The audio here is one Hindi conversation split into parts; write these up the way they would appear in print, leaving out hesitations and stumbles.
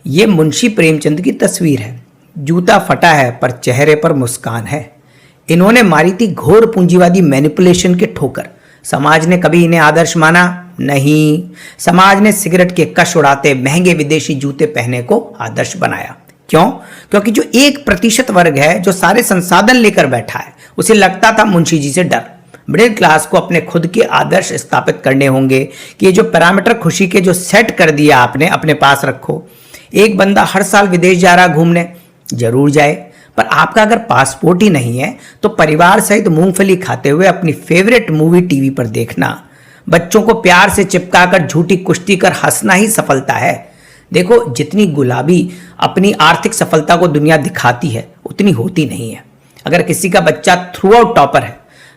ये मुंशी प्रेमचंद की तस्वीर है। जूता फटा है पर चेहरे पर मुस्कान है। इन्होंने मारी थी घोर पूंजीवादी मैनिपुलेशन के ठोकर। समाज ने कभी इन्हें आदर्श माना नहीं। समाज ने सिगरेट के कश उड़ाते महंगे विदेशी जूते पहने को आदर्श बनाया। क्यों? क्योंकि जो 1% वर्ग है जो सारे संसाधन लेकर बैठा है, उसे लगता था मुंशी जी से डर। मिडिल क्लास को अपने खुद के आदर्श स्थापित करने होंगे कि ये जो पैरामीटर खुशी के जो सेट कर दिया आपने, अपने पास रखो। एक बंदा हर साल विदेश जा रहा घूमने, जरूर जाए, पर आपका अगर पासपोर्ट ही नहीं है तो परिवार सहित मूंगफली खाते हुए अपनी फेवरेट मूवी टीवी पर देखना, बच्चों को प्यार से चिपकाकर झूठी कुश्ती कर हंसना ही सफलता है। देखो, जितनी गुलाबी अपनी आर्थिक सफलता को दुनिया दिखाती है उतनी होती नहीं है। अगर किसी का बच्चा थ्रू आउट टॉपर है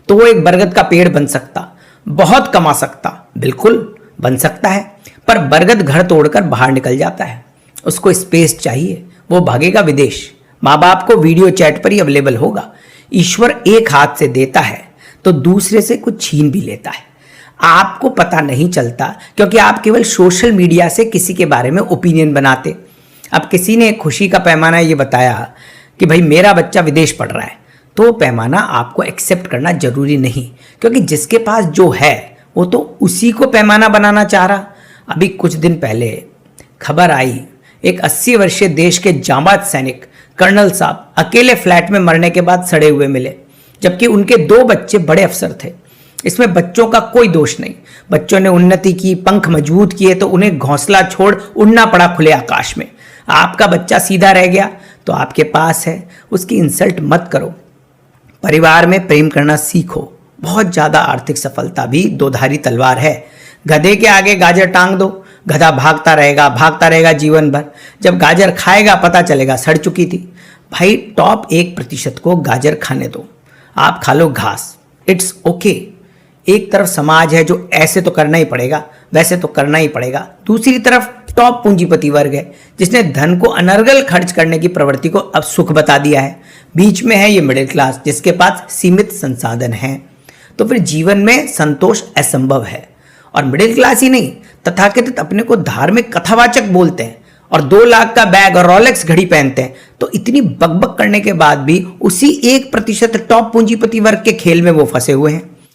तो वो एक बरगद का पेड़ बन सकता, बहुत कमा सकता, बिल्कुल बन सकता है, पर बरगद घर तोड़कर बाहर निकल जाता है। उसको स्पेस चाहिए, वो भागेगा विदेश। माँ बाप को वीडियो चैट पर ही अवेलेबल होगा। ईश्वर एक हाथ से देता है तो दूसरे से कुछ छीन भी लेता है। आपको पता नहीं चलता क्योंकि आप केवल सोशल मीडिया से किसी के बारे में ओपिनियन बनाते। अब किसी ने खुशी का पैमाना ये बताया कि भाई मेरा बच्चा विदेश पढ़ रहा है, तो वो पैमाना आपको एक्सेप्ट करना जरूरी नहीं, क्योंकि जिसके पास जो है वो तो उसी को पैमाना बनाना चाह रहा। अभी कुछ दिन पहले खबर आई, एक 80 वर्षीय देश के जांबाज सैनिक कर्नल साहब अकेले फ्लैट में मरने के बाद सड़े हुए मिले, जबकि उनके 2 बच्चे बड़े अफसर थे। इसमें बच्चों का कोई दोष नहीं। बच्चों ने उन्नति की, पंख मजबूत किए तो उन्हें घोंसला छोड़ उड़ना पड़ा खुले आकाश में। आपका बच्चा सीधा रह गया तो आपके पास है, उसकी इंसल्ट मत करो। परिवार में प्रेम करना सीखो। बहुत ज्यादा आर्थिक सफलता भी दोधारी तलवार है। गधे के आगे गाजर टांग दो, गधा भागता रहेगा जीवन भर। जब गाजर खाएगा पता चलेगा सड़ चुकी थी। भाई, टॉप 1% को गाजर खाने दो, आप खा लो घास, इट्स ओके। एक तरफ समाज है जो ऐसे तो करना ही पड़ेगा, वैसे तो करना ही पड़ेगा। दूसरी तरफ टॉप पूंजीपति वर्ग है जिसने धन को अनर्गल खर्च करने की प्रवृत्ति को अब सुख बता दिया है। बीच में है ये मिडिल क्लास जिसके पास सीमित संसाधन हैं। तो फिर जीवन में संतोष असंभव है। और मिडिल क्लास ही नहीं, तथाकथित अपने को धार्मिक कथावाचक बोलते हैं और 2 लाख का बैग और रोलेक्स घड़ी पहनते हैं, तो इतनी बकबक करने के बाद भी उसी 1% टॉप पूंजीपति वर्ग के खेल में वो फंसे हुए हैं।